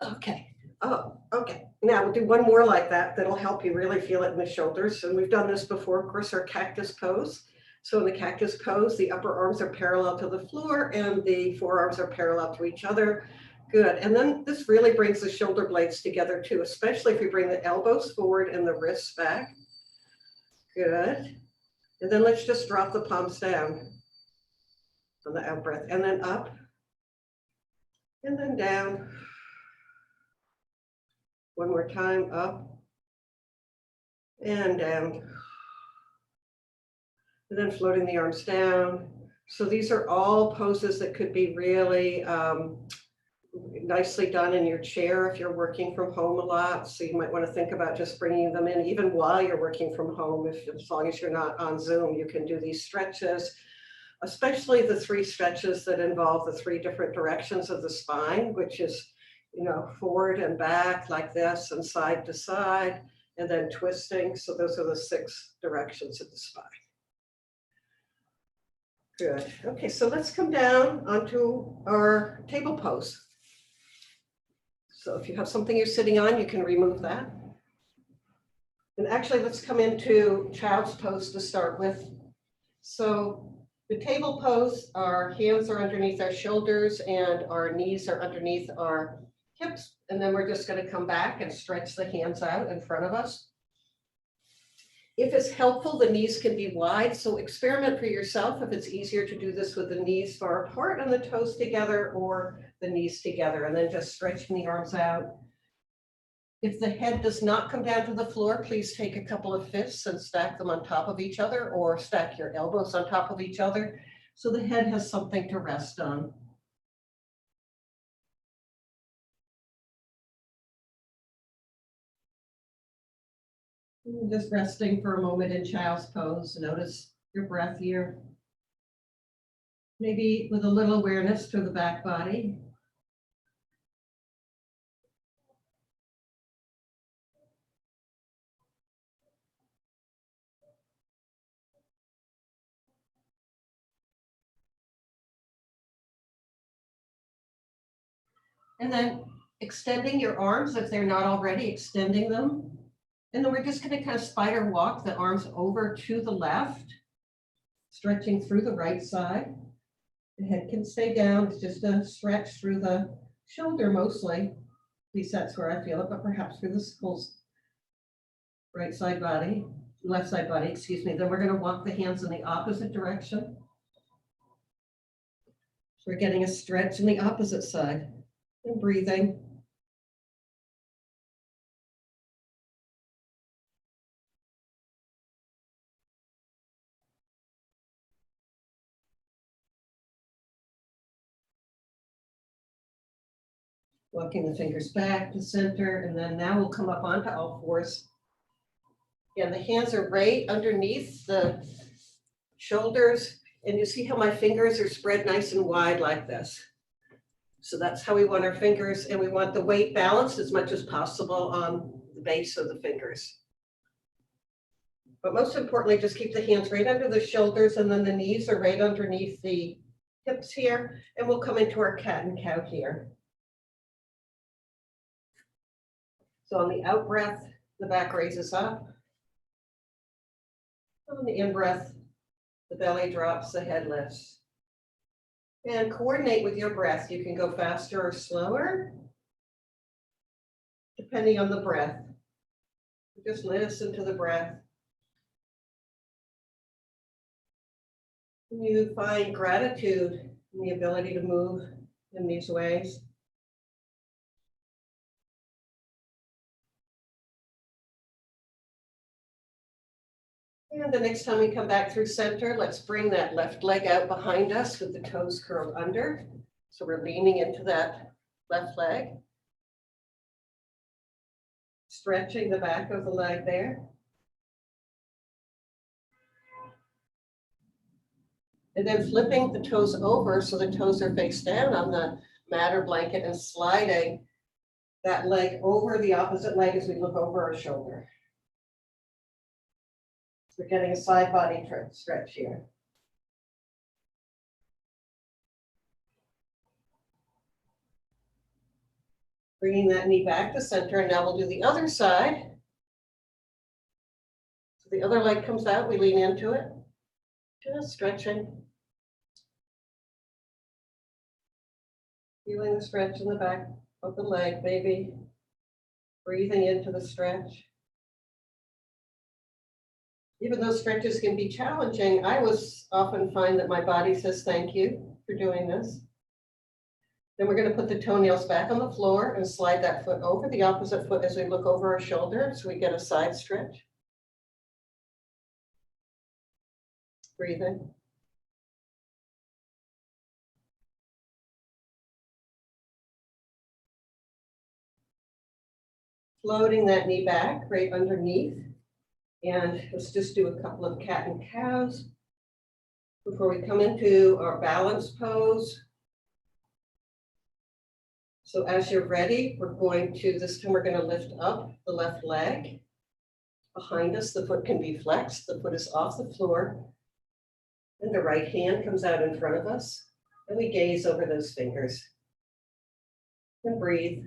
Okay. Oh, okay. Now we'll do one more like that. That'll help you really feel it in the shoulders. And we've done this before, of course, our cactus pose. So in the cactus pose, the upper arms are parallel to the floor and the forearms are parallel to each other. Good. And then this really brings the shoulder blades together too, especially if you bring the elbows forward and the wrists back. Good. And then let's just drop the palms down on the out breath, and then up and then down. One more time, up and down. And then floating the arms down. So these are all poses that could be really nicely done in your chair if you're working from home a lot. So you might want to think about just bringing them in even while you're working from home. As long as you're not on Zoom, you can do these stretches, especially the 3 stretches that involve the 3 different directions of the spine, which is, forward and back like this and side to side, and then twisting. So those are the 6 directions of the spine. Good. Okay, so let's come down onto our table pose. So if you have something you're sitting on, you can remove that. And actually, let's come into child's pose to start with. So the table pose, our hands are underneath our shoulders and our knees are underneath our hips. And then we're just going to come back and stretch the hands out in front of us. If it's helpful, the knees can be wide. So experiment for yourself if it's easier to do this with the knees far apart and the toes together, or the knees together, and then just stretching the arms out. If the head does not come down to the floor, please take a couple of fists and stack them on top of each other, or stack your elbows on top of each other so the head has something to rest on. Just resting for a moment in child's pose. Notice your breath here. Maybe with a little awareness to the back body. And then extending your arms, if they're not already, extending them. And then we're just going to kind of spider walk the arms over to the left, stretching through the right side. The head can stay down. It's just a stretch through the shoulder mostly. At least that's where I feel it, but perhaps through the whole right side body, left side body, excuse me. Then we're going to walk the hands in the opposite direction. So we're getting a stretch in the opposite side and breathing. Walking the fingers back to center, and then now we'll come up onto all fours. Yeah, the hands are right underneath the shoulders, and you see how my fingers are spread nice and wide like this. So that's how we want our fingers, and we want the weight balanced as much as possible on the base of the fingers. But most importantly, just keep the hands right under the shoulders, and then the knees are right underneath the hips here, and we'll come into our cat and cow here. So on the out breath, the back raises up. On the in breath, the belly drops, the head lifts. And coordinate with your breath. You can go faster or slower, depending on the breath. Just listen to the breath. And you find gratitude in the ability to move in these ways. And the next time we come back through center, let's bring that left leg out behind us with the toes curled under. So we're leaning into that left leg. Stretching the back of the leg there. And then flipping the toes over so the toes are face down on the mat or blanket and sliding that leg over the opposite leg as we look over our shoulder. We're getting a side body stretch here. Bringing that knee back to center, and now we'll do the other side. So the other leg comes out, we lean into it, just stretching. Feeling the stretch in the back of the leg, maybe breathing into the stretch. Even though stretches can be challenging, I often find that my body says thank you for doing this. Then we're going to put the toenails back on the floor and slide that foot over the opposite foot as we look over our shoulder so we get a side stretch. Breathing. Floating that knee back right underneath. And let's just do a couple of cat and cows before we come into our balance pose. So as you're ready, this time we're going to lift up the left leg. Behind us, the foot can be flexed. The foot is off the floor. And the right hand comes out in front of us. And we gaze over those fingers. And breathe.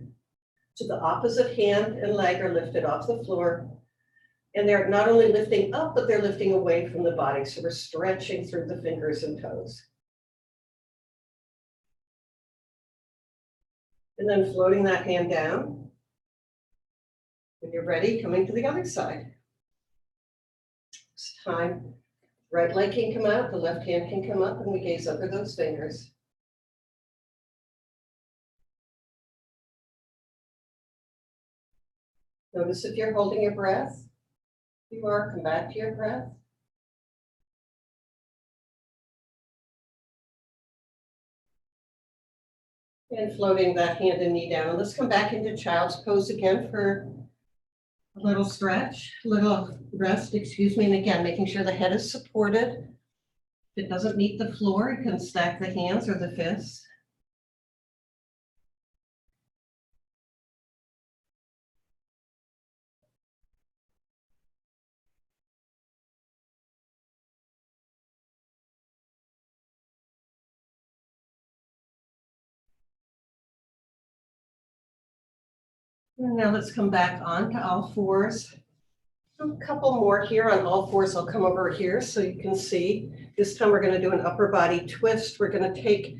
So the opposite hand and leg are lifted off the floor. And they're not only lifting up, but they're lifting away from the body. So we're stretching through the fingers and toes. And then floating that hand down. When you're ready, coming to the other side. This time, right leg can come out, the left hand can come up, and we gaze over those fingers. Notice if you're holding your breath. If you are, come back to your breath. And floating that hand and knee down. Let's come back into child's pose again for a little stretch, little rest, excuse me. And again, making sure the head is supported. If it doesn't meet the floor, you can stack the hands or the fists. And now let's come back on to all fours. A couple more here on all fours. I'll come over here so you can see. This time we're going to do an upper body twist. We're going to take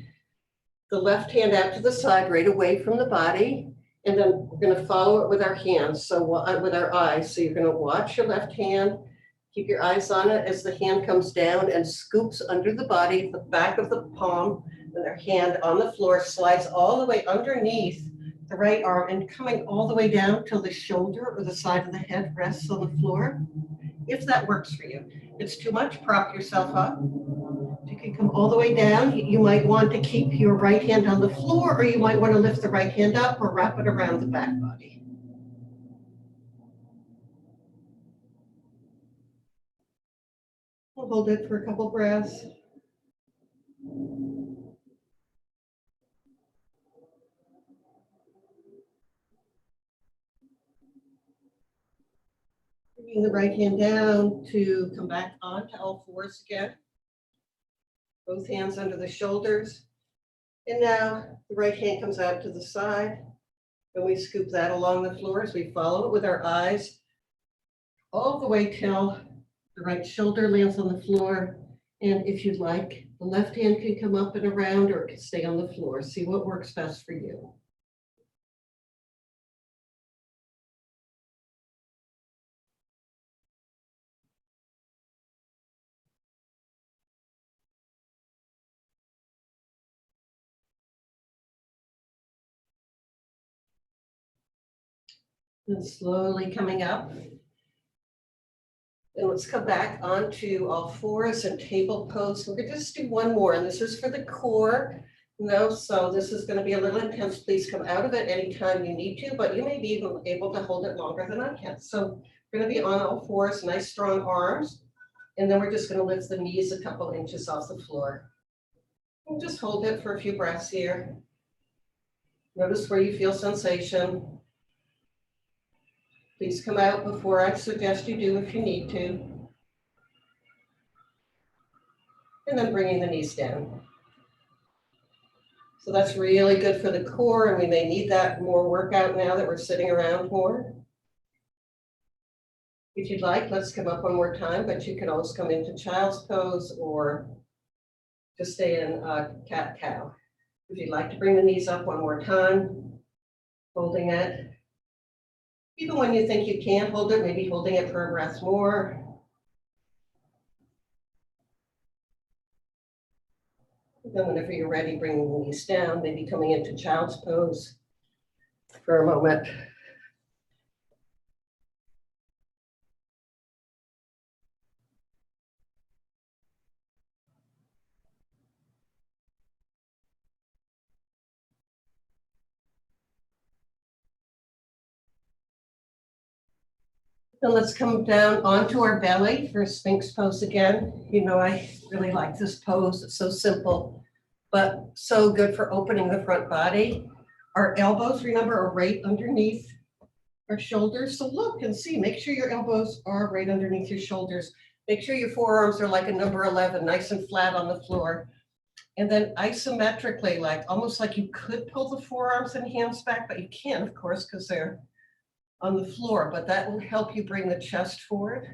the left hand out to the side, right away from the body, and then we're going to follow it with our hands, so with our eyes. So you're going to watch your left hand, keep your eyes on it as the hand comes down and scoops under the body, the back of the palm, and their hand on the floor slides all the way underneath the right arm and coming all the way down till the shoulder or the side of the head rests on the floor, if that works for you. If it's too much, prop yourself up. You can come all the way down. You might want to keep your right hand on the floor, or you might want to lift the right hand up or wrap it around the back body. We'll hold it for a couple breaths. Bringing the right hand down to come back onto all fours again. Both hands under the shoulders. And now the right hand comes out to the side. And we scoop that along the floor as we follow it with our eyes all the way till the right shoulder lands on the floor. And if you'd like, the left hand can come up and around, or it can stay on the floor. See what works best for you. And slowly coming up. And let's come back onto all fours and table pose. We're going to just do one more, and this is for the core. So this is going to be a little intense. Please come out of it anytime you need to, but you may be able to hold it longer than I can. So we're going to be on all fours, nice strong arms, and then we're just going to lift the knees a couple inches off the floor. And just hold it for a few breaths here. Notice where you feel sensation. Please come out before I suggest you do if you need to. And then bringing the knees down. So that's really good for the core, and we may need that more workout now that we're sitting around more. If you'd like, let's come up one more time, but you can always come into child's pose or just stay in cat-cow. If you'd like to bring the knees up one more time, holding it. Even when you think you can't hold it, maybe holding it for a breath more. And then whenever you're ready, bringing the knees down, maybe coming into child's pose for a moment. And let's come down onto our belly for Sphinx pose again. You know, I really like this pose. It's so simple, but so good for opening the front body. Our elbows, remember, are right underneath our shoulders. So look and see, make sure your elbows are right underneath your shoulders. Make sure your forearms are like a number 11, nice and flat on the floor. And then isometrically, like almost like you could pull the forearms and hands back, but you can't, of course, because they're on the floor, but that will help you bring the chest forward.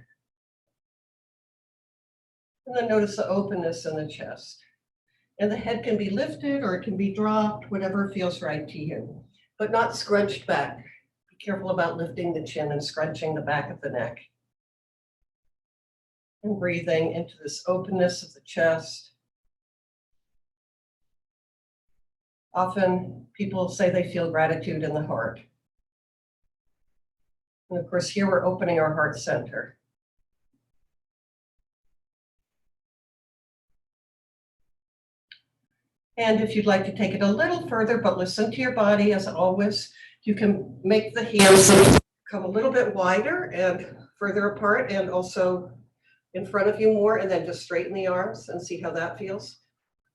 And then notice the openness in the chest. And the head can be lifted or it can be dropped, whatever feels right to you, but not scrunched back. Be careful about lifting the chin and scrunching the back of the neck. And breathing into this openness of the chest. Often people say they feel gratitude in the heart. And of course, here we're opening our heart center. And if you'd like to take it a little further, but listen to your body as always, you can make the hands come a little bit wider and further apart and also in front of you more, and then just straighten the arms and see how that feels.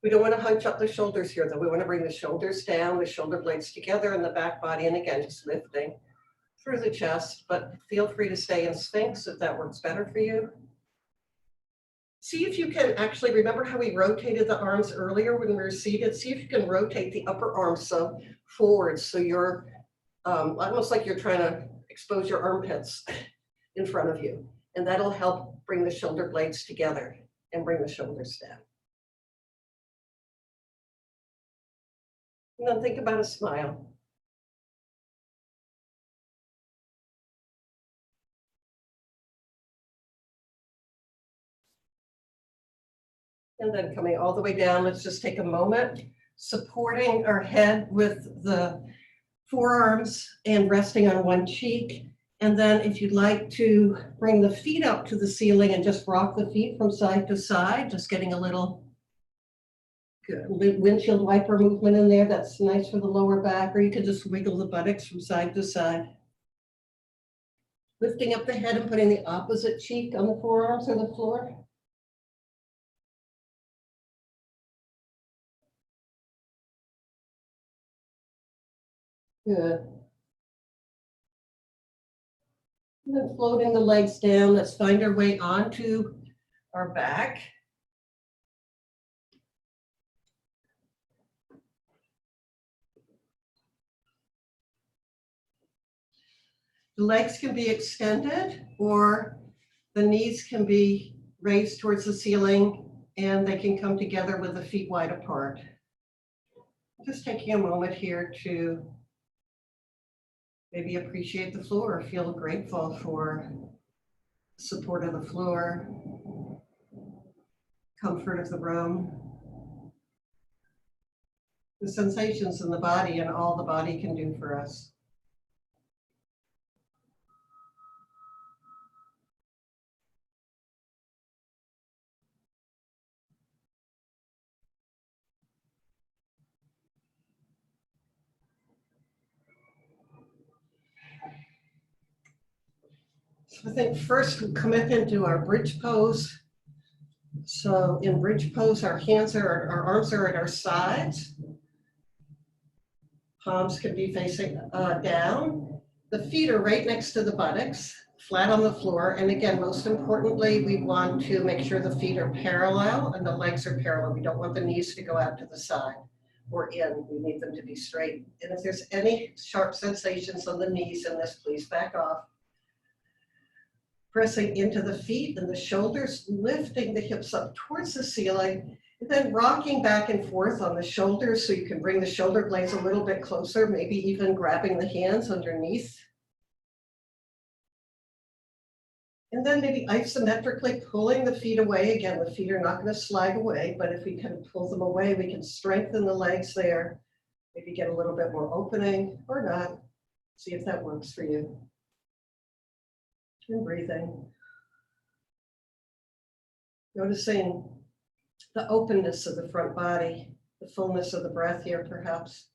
We don't want to hunch up the shoulders here though. We want to bring the shoulders down, the shoulder blades together and the back body, and again, just lifting through the chest, but feel free to stay in Sphinx if that works better for you. See if you can actually, remember how we rotated the arms earlier when we were seated? See if you can rotate the upper arms forward so you're almost like you're trying to expose your armpits in front of you. And that'll help bring the shoulder blades together and bring the shoulders down. And then think about a smile. And then coming all the way down, let's just take a moment, supporting our head with the forearms and resting on one cheek. And then if you'd like to bring the feet up to the ceiling and just rock the feet from side to side, just getting a little good windshield wiper movement in there. That's nice for the lower back, or you could just wiggle the buttocks from side to side. Lifting up the head and putting the opposite cheek on the forearms or the floor. Good. And then floating the legs down, let's find our way onto our back. The legs can be extended or the knees can be raised towards the ceiling and they can come together with the feet wide apart. Just taking a moment here to maybe appreciate the floor, feel grateful for the support of the floor, comfort of the room, the sensations in the body and all the body can do for us. So I think first we commit into our bridge pose. So in bridge pose, our arms are at our sides. Palms can be facing down. The feet are right next to the buttocks, flat on the floor. And again, most importantly, we want to make sure the feet are parallel and the legs are parallel. We don't want the knees to go out to the side or in. We need them to be straight. And if there's any sharp sensations on the knees in this, please back off. Pressing into the feet and the shoulders, lifting the hips up towards the ceiling, and then rocking back and forth on the shoulders so you can bring the shoulder blades a little bit closer, maybe even grabbing the hands underneath. And then maybe isometrically pulling the feet away. Again, the feet are not going to slide away, but if we can pull them away, we can strengthen the legs there. Maybe get a little bit more opening or not. See if that works for you. And breathing. Noticing the openness of the front body, the fullness of the breath here, perhaps.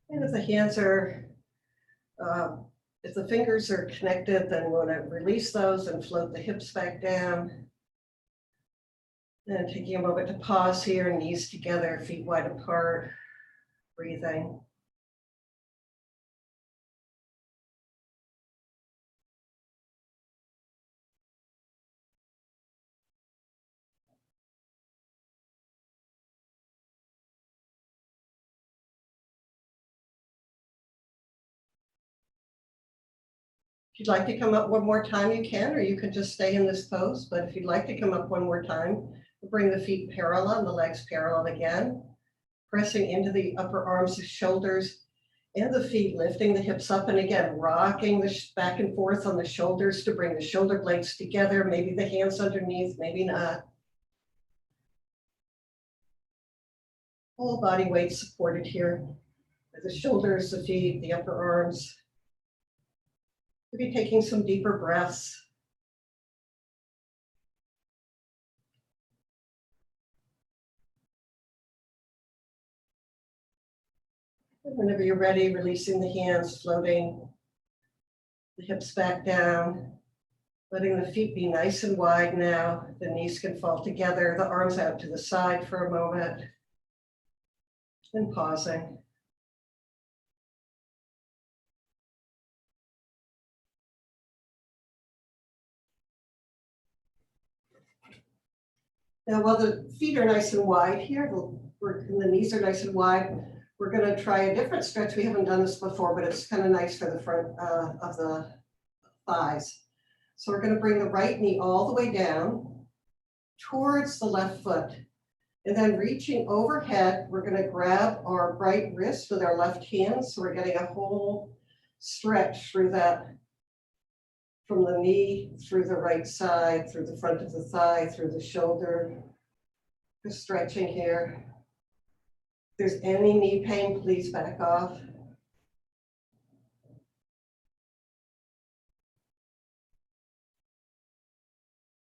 And if the hands are, if the fingers are connected, then we want to release those and float the hips back down. And taking a moment to pause here, knees together, feet wide apart. Breathing. If you'd like to come up one more time, you can, or you could just stay in this pose. But if you'd like to come up one more time, bring the feet parallel, the legs parallel again. Pressing into the upper arms, the shoulders, and the feet, lifting the hips up, and again, rocking the back and forth on the shoulders to bring the shoulder blades together, maybe the hands underneath, maybe not. Whole body weight supported here. The shoulders, the feet, the upper arms. Maybe taking some deeper breaths. And whenever you're ready, releasing the hands, floating the hips back down, letting the feet be nice and wide now. The knees can fall together, the arms out to the side for a moment, and pausing. Now, while the feet are nice and wide here, and the knees are nice and wide, we're going to try a different stretch. We haven't done this before, but it's kind of nice for the front of the thighs. So we're going to bring the right knee all the way down towards the left foot. And then reaching overhead, we're going to grab our right wrist with our left hand. So we're getting a whole stretch through that, from the knee, through the right side, through the front of the thigh, through the shoulder. Just stretching here. If there's any knee pain, please back off.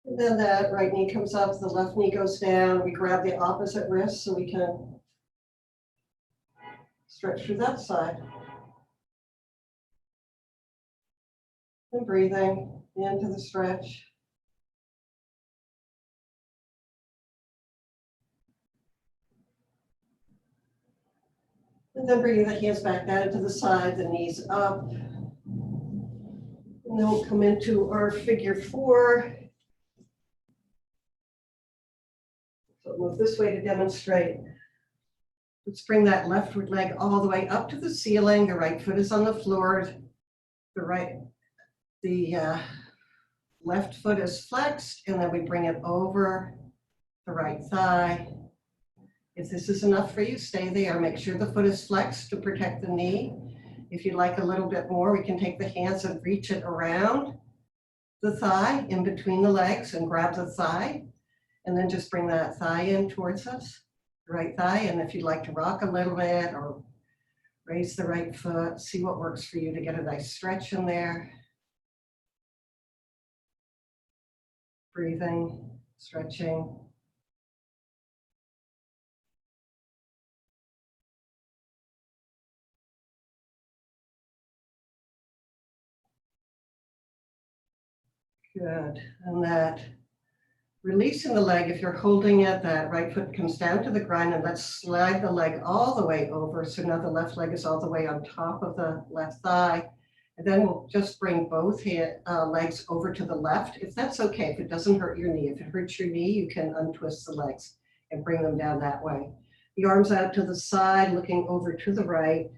And then that right knee comes up, the left knee goes down. We grab the opposite wrist so we can stretch through that side. And breathing into the stretch. And then bringing the hands back down to the side, the knees up. And then we'll come into our figure four. So move this way to demonstrate. Let's bring that left leg all the way up to the ceiling. The right foot is on the floor. The left foot is flexed, and then we bring it over the right thigh. If this is enough for you, stay there. Make sure the foot is flexed to protect the knee. If you'd like a little bit more, we can take the hands and reach it around the thigh, in between the legs, and grab the thigh, and then just bring that thigh in towards us, the right thigh. And if you'd like to rock a little bit or raise the right foot, see what works for you to get a nice stretch in there. Breathing, stretching. Good. And that releasing the leg, if you're holding it, that right foot comes down to the ground, and let's slide the leg all the way over. So now the left leg is all the way on top of the left thigh. And then we'll just bring both legs over to the left, if that's okay, if it doesn't hurt your knee. If it hurts your knee, you can untwist the legs and bring them down that way. The arms out to the side, looking over to the right.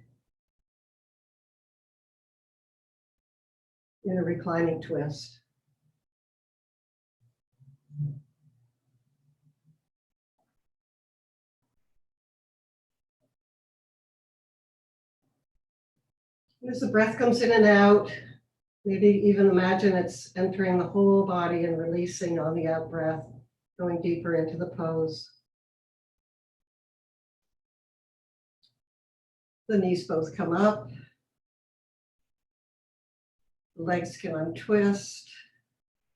In a reclining twist. As the breath comes in and out, maybe even imagine it's entering the whole body and releasing on the out breath, going deeper into the pose. The knees both come up. The legs can untwist.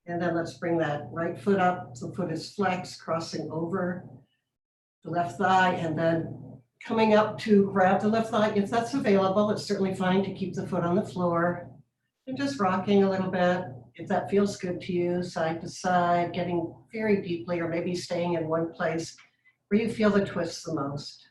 And then let's bring that right foot up. The foot is flexed, crossing over the left thigh, and then coming up to grab the left thigh. If that's available, it's certainly fine to keep the foot on the floor. And just rocking a little bit. If that feels good to you, side to side, getting very deeply, or maybe staying in one place where you feel the twist the most.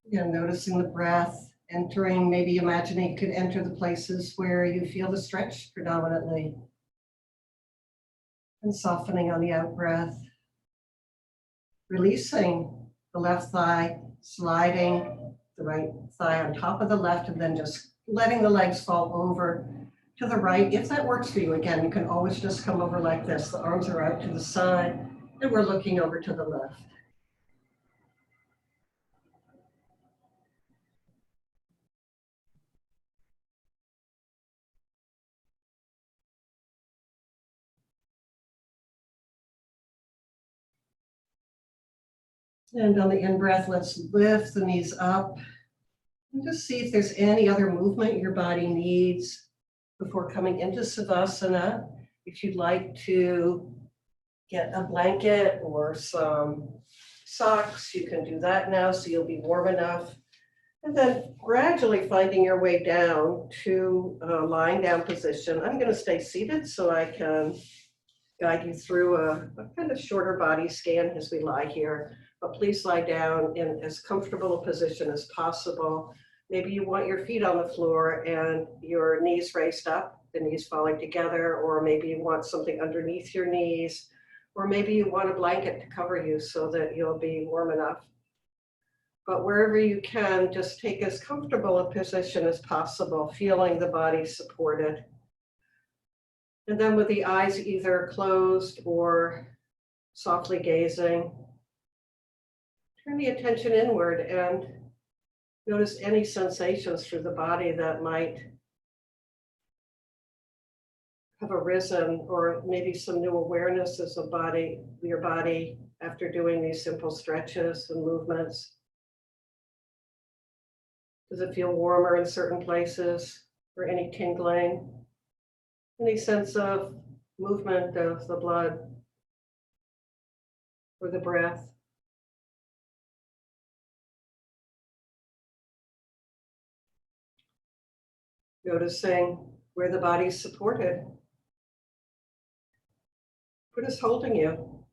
Again, noticing the breath entering, maybe imagining it could enter the places where you feel the stretch predominantly. And softening on the out breath. Releasing the left thigh, sliding the right thigh on top of the left, and then just letting the legs fall over to the right. If that works for you, again, you can always just come over like this. The arms are out to the side, and we're looking over to the left. And on the in-breath, let's lift the knees up and just see if there's any other movement your body needs before coming into Savasana. If you'd like to get a blanket or some socks, you can do that now so you'll be warm enough. And then gradually finding your way down to a lying down position. I'm going to stay seated so I can guide you through a kind of shorter body scan as we lie here. But please lie down in as comfortable a position as possible. Maybe you want your feet on the floor and your knees raised up, the knees falling together, or maybe you want something underneath your knees, or maybe you want a blanket to cover you so that you'll be warm enough. But wherever you can, just take as comfortable a position as possible, feeling the body supported. And then with the eyes either closed or softly gazing, turn the attention inward and notice any sensations through the body that might have arisen, or maybe some new awarenesses of your body after doing these simple stretches and movements. Does it feel warmer in certain places, or any tingling? Any sense of movement of the blood or the breath? Noticing where the body's supported. What is holding you?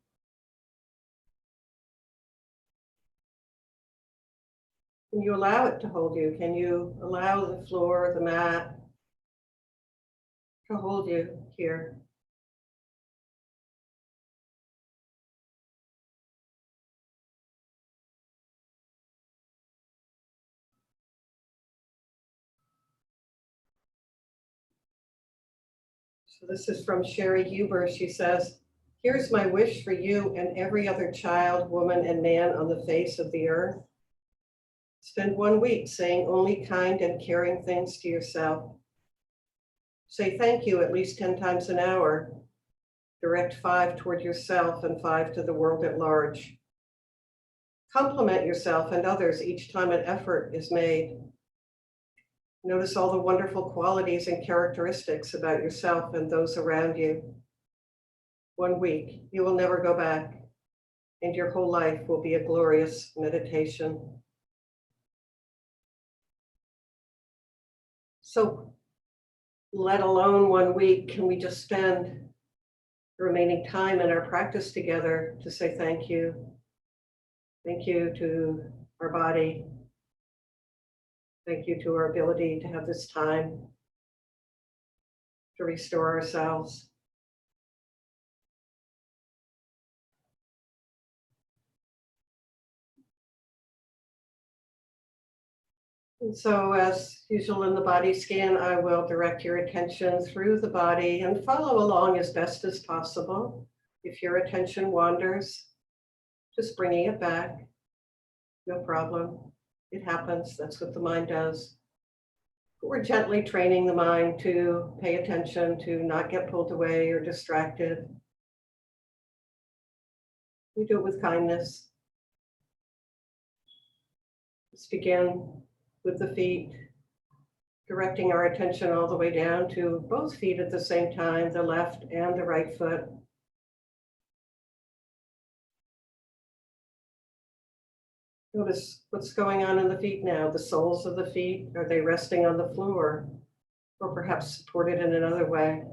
Can you allow it to hold you? Can you allow the floor, the mat, to hold you here? So this is from Sherry Huber. She says, "Here's my wish for you and every other child, woman, and man on the face of the earth. Spend 1 week saying only kind and caring things to yourself. Say thank you at least 10 times an hour. Direct 5 toward yourself and 5 to the world at large. Compliment yourself and others each time an effort is made. Notice all the wonderful qualities and characteristics about yourself and those around you. 1 week, you will never go back, and your whole life will be a glorious meditation." So, let alone 1 week, can we just spend the remaining time in our practice together to say thank you? Thank you to our body. Thank you to our ability to have this time to restore ourselves. And so, as usual in the body scan, I will direct your attention through the body and follow along as best as possible. If your attention wanders, just bringing it back, no problem. It happens, that's what the mind does. But we're gently training the mind to pay attention, to not get pulled away or distracted. We do it with kindness. Let's begin with the feet, directing our attention all the way down to both feet at the same time, the left and the right foot. Notice what's going on in the feet now. The soles of the feet, are they resting on the floor or perhaps supported in another way?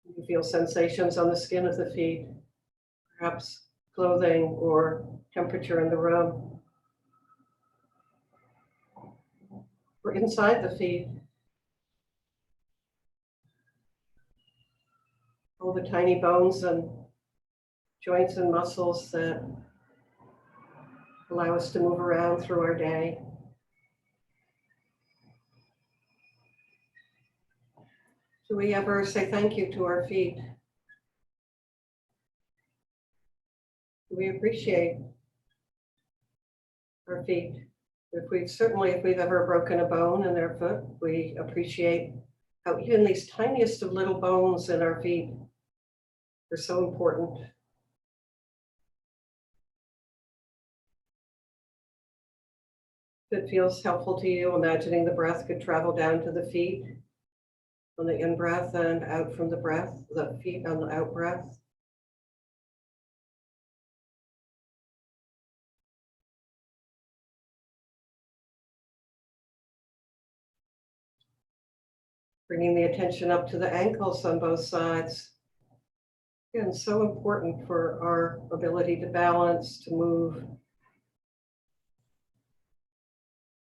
You feel sensations on the skin of the feet, perhaps clothing or temperature in the room. Or inside the feet, all the tiny bones and joints and muscles that allow us to move around through our day. Do we ever say thank you to our feet? Do we appreciate our feet? If we've ever broken a bone in their foot, we appreciate how even these tiniest of little bones in our feet are so important. If it feels helpful to you, imagining the breath could travel down to the feet on the in-breath and out from the feet on the out-breath. Bringing the attention up to the ankles on both sides. Again, so important for our ability to balance, to move.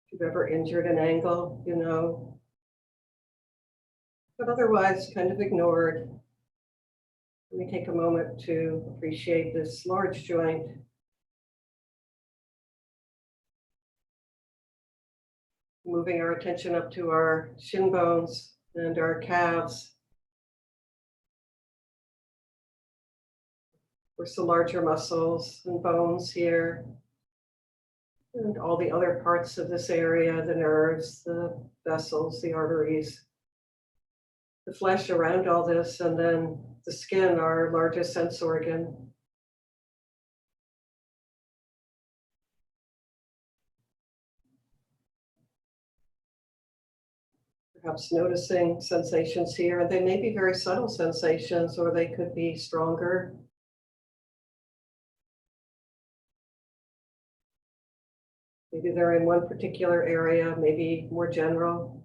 If you've ever injured an ankle, you know, but otherwise kind of ignored. Let me take a moment to appreciate this large joint. Moving our attention up to our shin bones and our calves. There's the larger muscles and bones here. And all the other parts of this area, the nerves, the vessels, the arteries, the flesh around all this, and then the skin, our largest sense organ. Perhaps noticing sensations here. They may be very subtle sensations, or they could be stronger. Maybe they're in one particular area, maybe more general.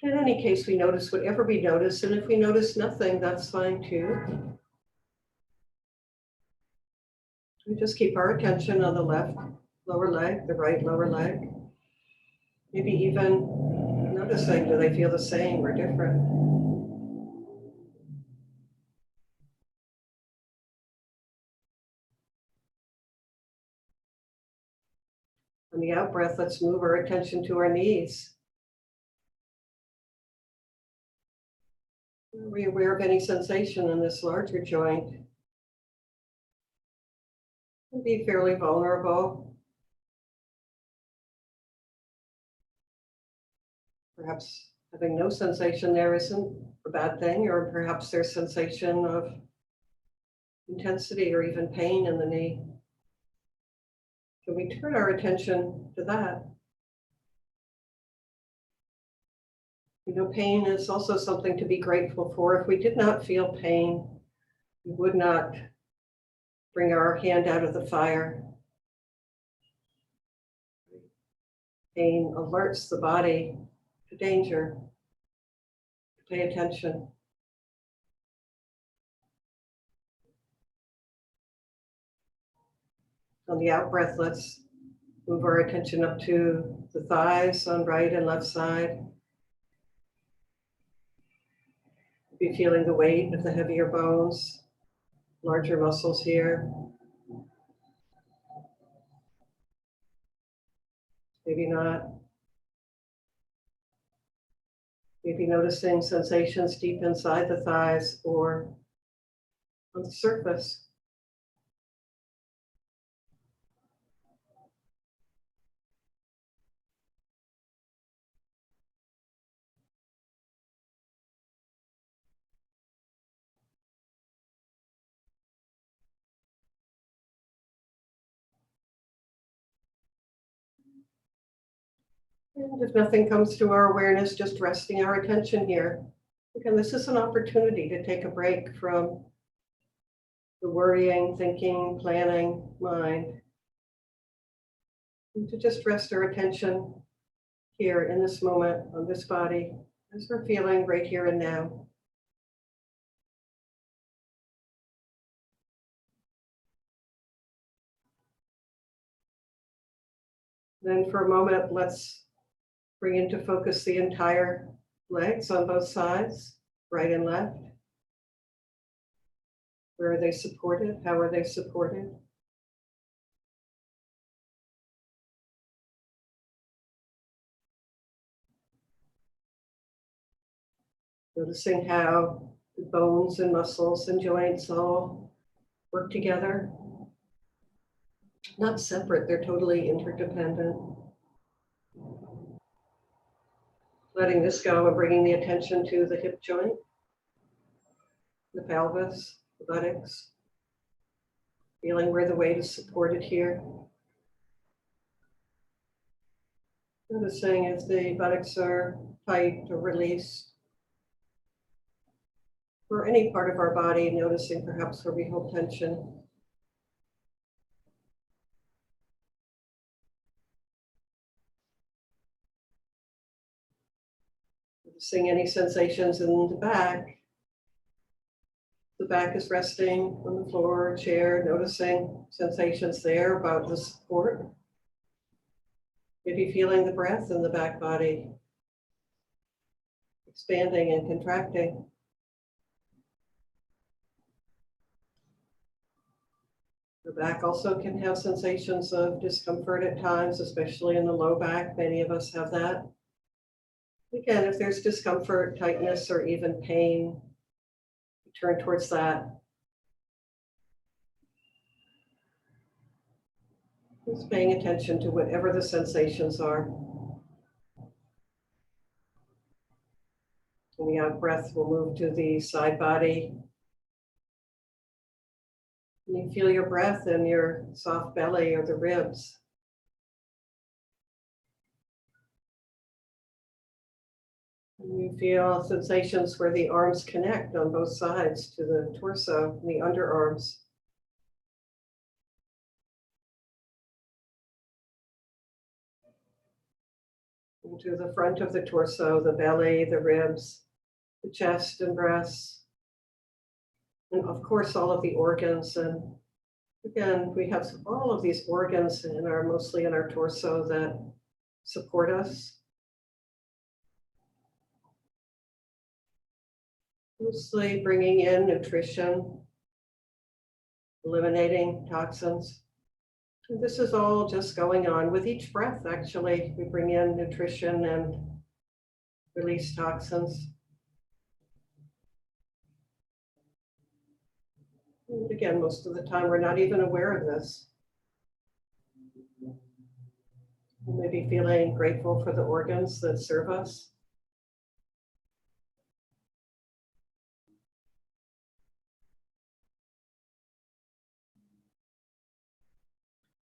In any case, we notice whatever we notice, and if we notice nothing, that's fine too. We just keep our attention on the left lower leg, the right lower leg. Maybe even noticing, do they feel the same or different? On the out breath, let's move our attention to our knees. Are we aware of any sensation in this larger joint? Can be fairly vulnerable. Perhaps having no sensation there isn't a bad thing, or perhaps there's sensation of intensity or even pain in the knee. Can we turn our attention to that? You know, pain is also something to be grateful for. If we did not feel pain, we would not bring our hand out of the fire. Pain alerts the body to danger, to pay attention. On the out breath, let's move our attention up to the thighs on right and left side. Be feeling the weight of the heavier bones, larger muscles here. Maybe not. Maybe noticing sensations deep inside the thighs or on the surface. And if nothing comes to our awareness, just resting our attention here. Again, this is an opportunity to take a break from the worrying, thinking, planning mind. And to just rest our attention here in this moment on this body as we're feeling right here and now. Then for a moment, let's bring into focus the entire legs on both sides, right and left. Where are they supported? How are they supported? Noticing how the bones and muscles and joints all work together. Not separate, they're totally interdependent. Letting this go and bringing the attention to the hip joint, the pelvis, the buttocks. Feeling where the weight is supported here. Noticing if the buttocks are tight or released. Or any part of our body, noticing perhaps where we hold tension. Noticing any sensations in the back. The back is resting on the floor or chair, noticing sensations there about the support. Maybe feeling the breath in the back body, expanding and contracting. The back also can have sensations of discomfort at times, especially in the low back. Many of us have that. Again, if there's discomfort, tightness, or even pain, turn towards that. Just paying attention to whatever the sensations are. And the out breath will move to the side body. And you feel your breath in your soft belly or the ribs. And you feel sensations where the arms connect on both sides to the torso and the underarms. Into the front of the torso, the belly, the ribs, the chest and breasts, and of course all of the organs. And again, we have all of these organs mostly in our torso that support us. Mostly bringing in nutrition, eliminating toxins. And this is all just going on with each breath, actually. We bring in nutrition and release toxins. And again, most of the time, we're not even aware of this. We may be feeling grateful for the organs that serve us.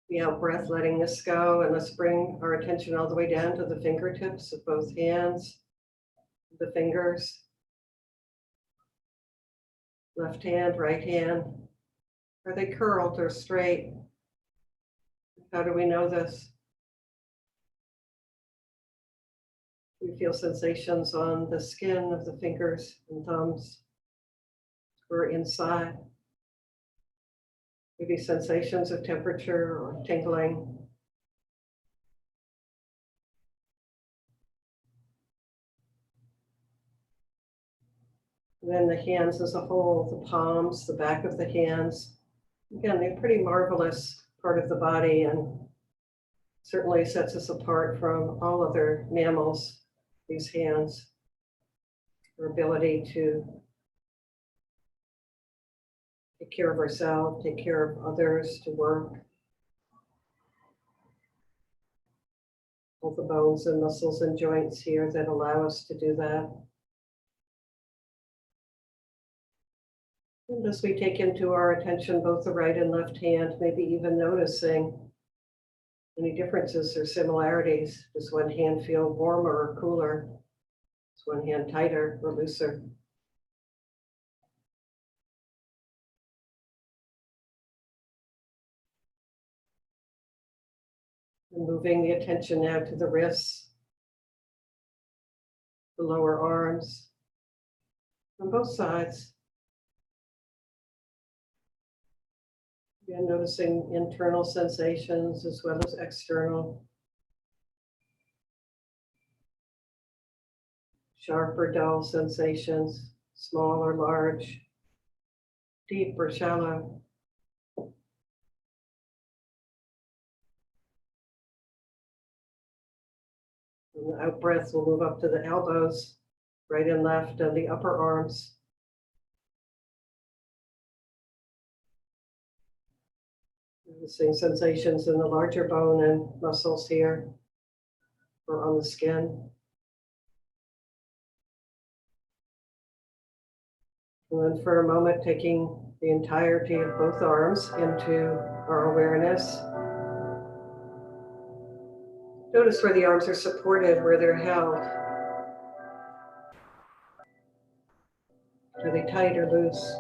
The out breath, letting this go, and let's bring our attention all the way down to the fingertips of both hands, the fingers, left hand, right hand. Are they curled or straight? How do we know this? We feel sensations on the skin of the fingers and thumbs or inside. Maybe sensations of temperature or tingling. And then the hands as a whole, the palms, the back of the hands. Again, they're pretty marvelous part of the body and certainly sets us apart from all other mammals, these hands. Our ability to take care of ourselves, take care of others, to work. All the bones and muscles and joints here that allow us to do that. And as we take into our attention both the right and left hand, maybe even noticing any differences or similarities. Does one hand feel warmer or cooler? Is one hand tighter or looser? And moving the attention now to the wrists, the lower arms, on both sides. Again, noticing internal sensations as well as external. Sharp or dull sensations, small or large, deep or shallow. And the out breath will move up to the elbows, right and left, and the upper arms. Noticing sensations in the larger bone and muscles here, or on the skin. And then for a moment, taking the entirety of both arms into our awareness. Notice where the arms are supported, where they're held. Are they tight or loose?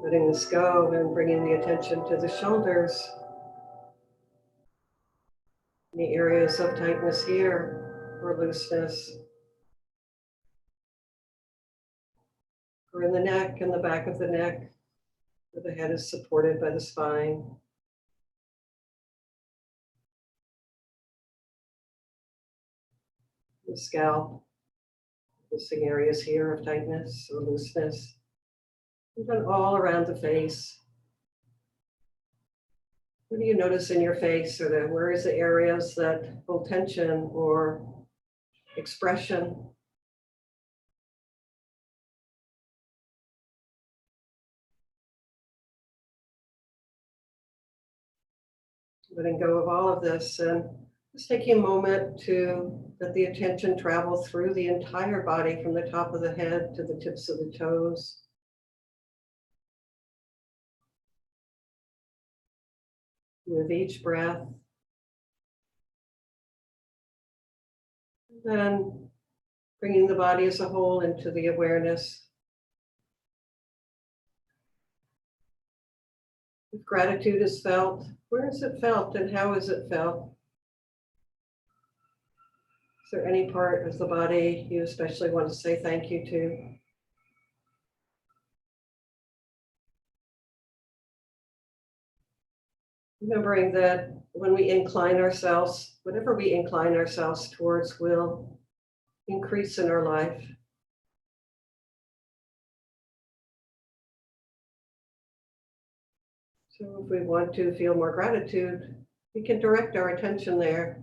Letting this go and bringing the attention to the shoulders. Any areas of tightness here or looseness. Or in the neck and the back of the neck, where the head is supported by the spine. The scalp, missing areas here of tightness or looseness. And then all around the face. What do you notice in your face, or where is the areas that hold tension or expression? Letting go of all of this and just taking a moment to let the attention travel through the entire body from the top of the head to the tips of the toes. With each breath. And then bringing the body as a whole into the awareness. If gratitude is felt, where is it felt and how is it felt? Is there any part of the body you especially want to say thank you to? Remembering that when we incline ourselves, whatever we incline ourselves towards will increase in our life. So if we want to feel more gratitude, we can direct our attention there.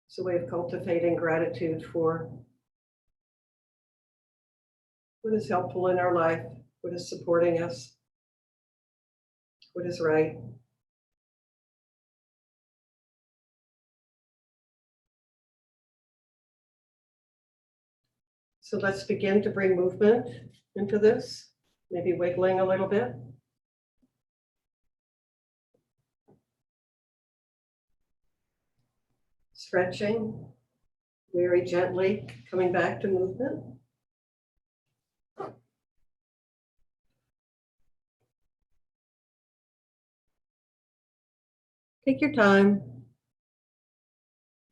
It's a way of cultivating gratitude for what is helpful in our life, what is supporting us, what is right. So let's begin to bring movement into this, maybe wiggling a little bit. Stretching, very gently coming back to movement. Take your time.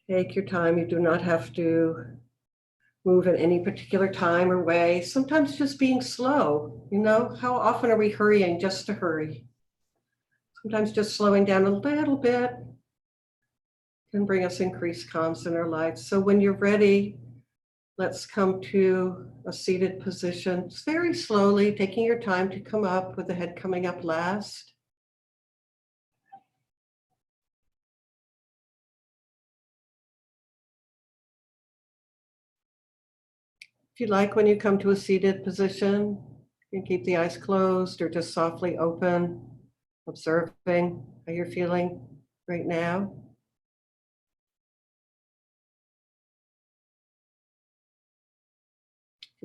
Take your time. You do not have to move in any particular time or way. Sometimes just being slow. You know, how often are we hurrying just to hurry? Sometimes just slowing down a little bit can bring us increased calms in our lives. So when you're ready, let's come to a seated position. Just very slowly, taking your time to come up with the head coming up last. If you like, when you come to a seated position, you can keep the eyes closed or just softly open, observing how you're feeling right now.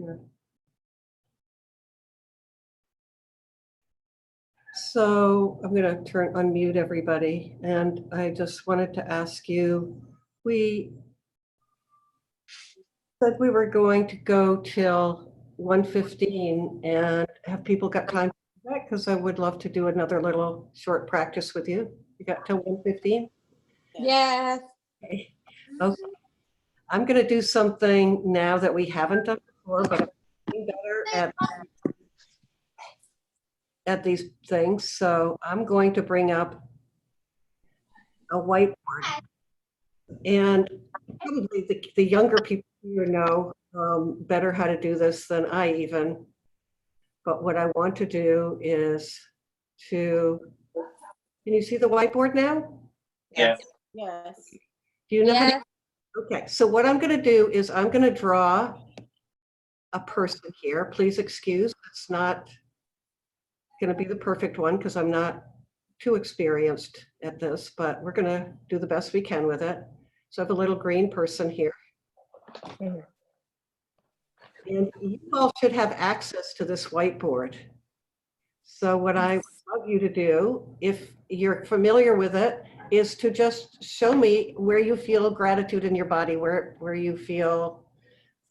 Yeah. So I'm going to unmute everybody, and I just wanted to ask you, we said we were going to go till 1:15 and have people got time for that, because I would love to do another little short practice with you. You got till 1:15? Yes. Okay. Okay. I'm going to do something now that we haven't done before, but I'm getting better at these things. So I'm going to bring up a whiteboard. And probably the younger people here know better how to do this than I even. But what I want to do is can you see the whiteboard now? Yes. Yes. Do you know? Yes. Okay, so what I'm going to do is I'm going to draw a person here. Please excuse, it's not going to be the perfect one because I'm not too experienced at this, but we're going to do the best we can with it. So I have a little green person here. And you all should have access to this whiteboard. So what I would love you to do, if you're familiar with it, is to just show me where you feel gratitude in your body, where you feel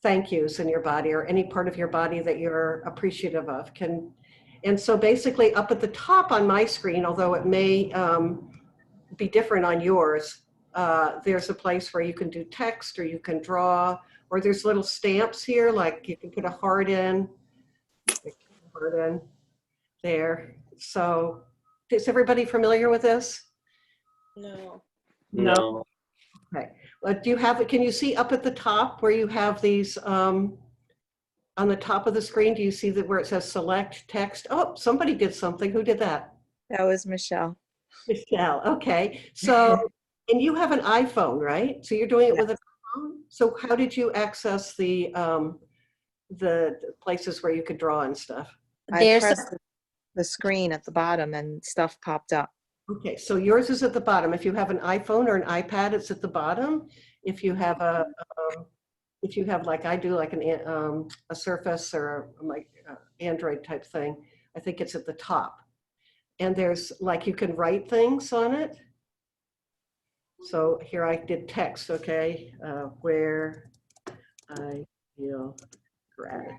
thank yous in your body, or any part of your body that you're appreciative of. And so basically up at the top on my screen, although it may be different on yours, there's a place where you can do text or you can draw, or there's little stamps here, like you can put a heart in there. So is everybody familiar with this? No. No. Okay. Do you have it? Can you see up at the top where you have these on the top of the screen? Do you see that where it says select text? Oh, somebody did something. Who did that? That was Michelle. Michelle. Okay. So, and you have an iPhone, right? So you're doing it with a phone. So how did you access the places where you could draw and stuff? I pressed the screen at the bottom and stuff popped up. Okay, so yours is at the bottom. If you have an iPhone or an iPad, it's at the bottom. If you have if you have like I do, like a Surface or like Android type thing, I think it's at the top. And there's like you can write things on it. So here I did text, okay, where I feel gratitude.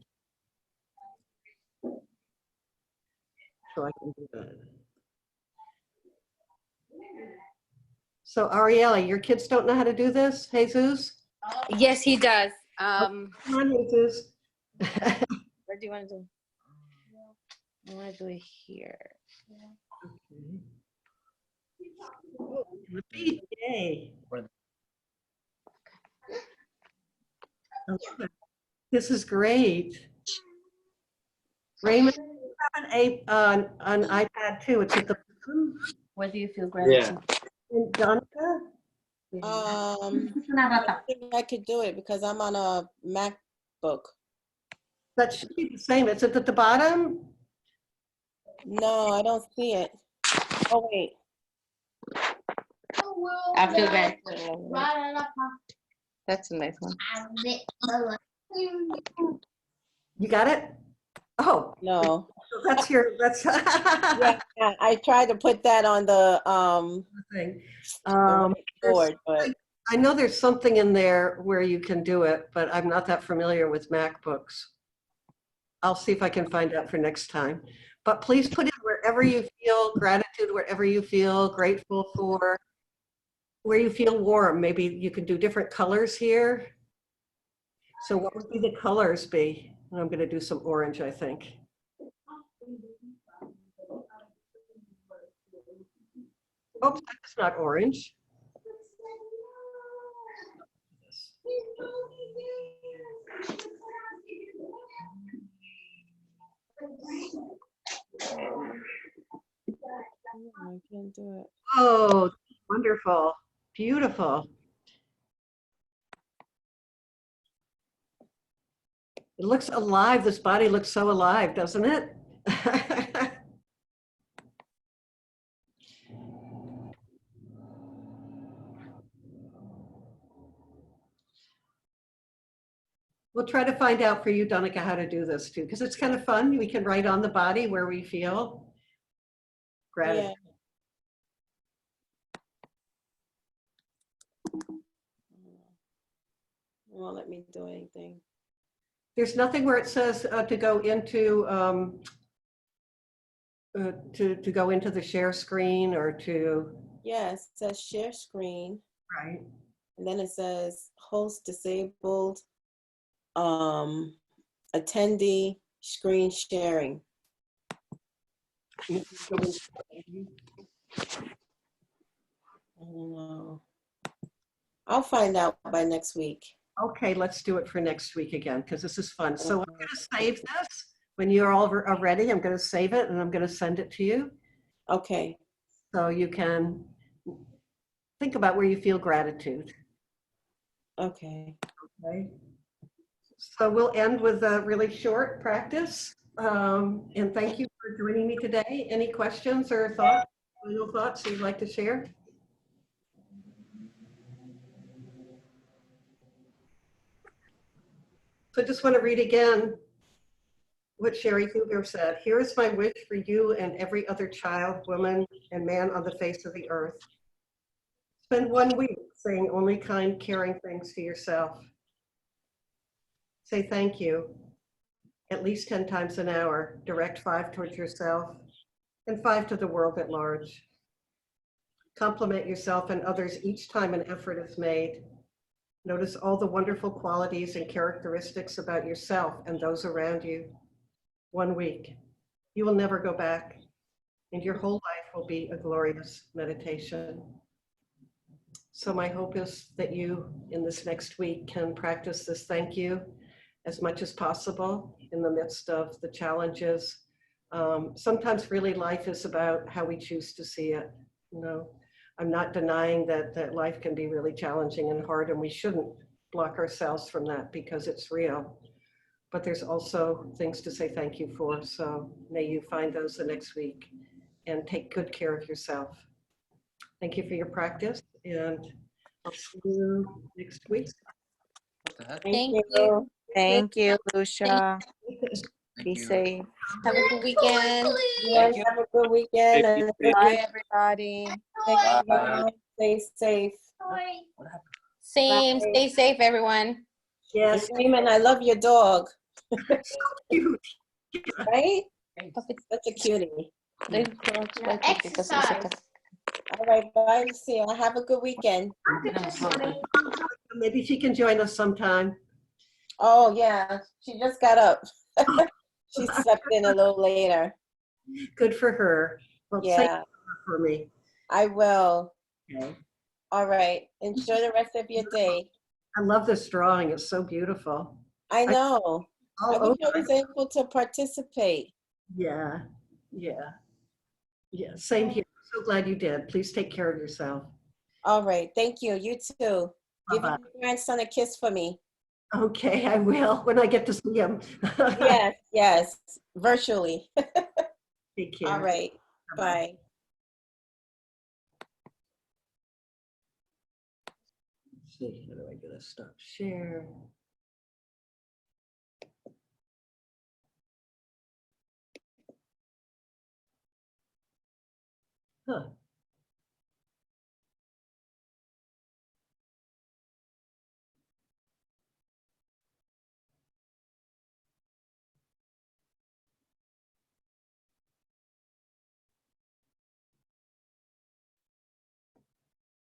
So I can do that. So Ariella, your kids don't know how to do this, Jesus? Yes, he does. Come on, Jesus. What do you want to do? I want to do it here. Repeat, yay. Okay. This is great. Raymond, you have an iPad too. It's at the bottom. Where do you feel gratitude? And Donica? I think I could do it because I'm on a MacBook. That should be the same. It's at the bottom. No, I don't see it. Oh, wait. I feel gratitude. That's a nice one. You got it? Oh, No. that's Yeah, I tried to put that on the thing. board, but I know there's something in there where you can do it, but I'm not that familiar with MacBooks. I'll see if I can find out for next time. But please put it wherever you feel gratitude, wherever you feel grateful for, where you feel warm. Maybe you can do different colors here. So what would be the colors be? I'm going to do some orange, I think. Oops, that's not orange. I can't do it. Oh, wonderful. Beautiful. It looks alive. This body looks so alive, doesn't it? We'll try to find out for you, Donica, how to do this too, because it's kind of fun. We can write on the body where we feel gratitude. Yeah. It won't let me do anything. There's nothing where it says to go into to go into the share screen or to. Yes, it says share screen. Right. And then it says host disabled, attendee screen sharing. You can go into- I don't know. I'll find out by next week. Okay, let's do it for next week again, because this is fun. So I'm going to save this. When you're all are ready, I'm going to save it and I'm going to send it to you. Okay. So you can think about where you feel gratitude. Okay. Okay. So we'll end with a really short practice. And thank you for joining me today. Any questions or thoughts, final thoughts you'd like to share? So I just want to read again. what Sherry Hoover said. Here is my wish for you and every other child, woman, and man on the face of the earth. Spend 1 week saying only kind, caring things to yourself. Say thank you at least 10 times an hour. Direct 5 towards yourself and 5 to the world at large. Compliment yourself and others each time an effort is made. Notice all the wonderful qualities and characteristics about yourself and those around you. 1 week. You will never go back, and your whole life will be a glorious meditation. So my hope is that you, in this next week, can practice this thank you as much as possible in the midst of the challenges. Sometimes really life is about how we choose to see it. You know, I'm not denying that life can be really challenging and hard, and we shouldn't block ourselves from that because it's real. But there's also things to say thank you for. So may you find those the next week and take good care of yourself. Thank you for your practice, and I'll see you next week. What the heck? Thank you. Thank you, Lucia. Thank Be you. safe. Have a good weekend. Yes, have a good weekend and a good Bye, week. everybody. Thank you. Bye. Stay safe. What happened? Same. Bye. Stay safe, everyone. Yes, Raymond, I love your dog, cute. right? Exercise. Such a cutie. All right, bye, Lucia. Have a good weekend. Maybe she can join us sometime. Oh, yeah, she just got up. She slept in a little later. Good for her. Well, say Yeah, for me. I will. Okay. All right, enjoy the rest of your day. I love this drawing. It's so beautiful. I know. I All wish I over. was able to participate. Yeah, yeah, yeah. Same here. So glad you did. Please take care of yourself. All right, thank you. You too. Give Bye-bye. your grandson a kiss for me. Okay, I will when I get to see him. Yes, yes, virtually. Take care. All right, Bye-bye. bye. Let's see, how do I get a stop share? Huh.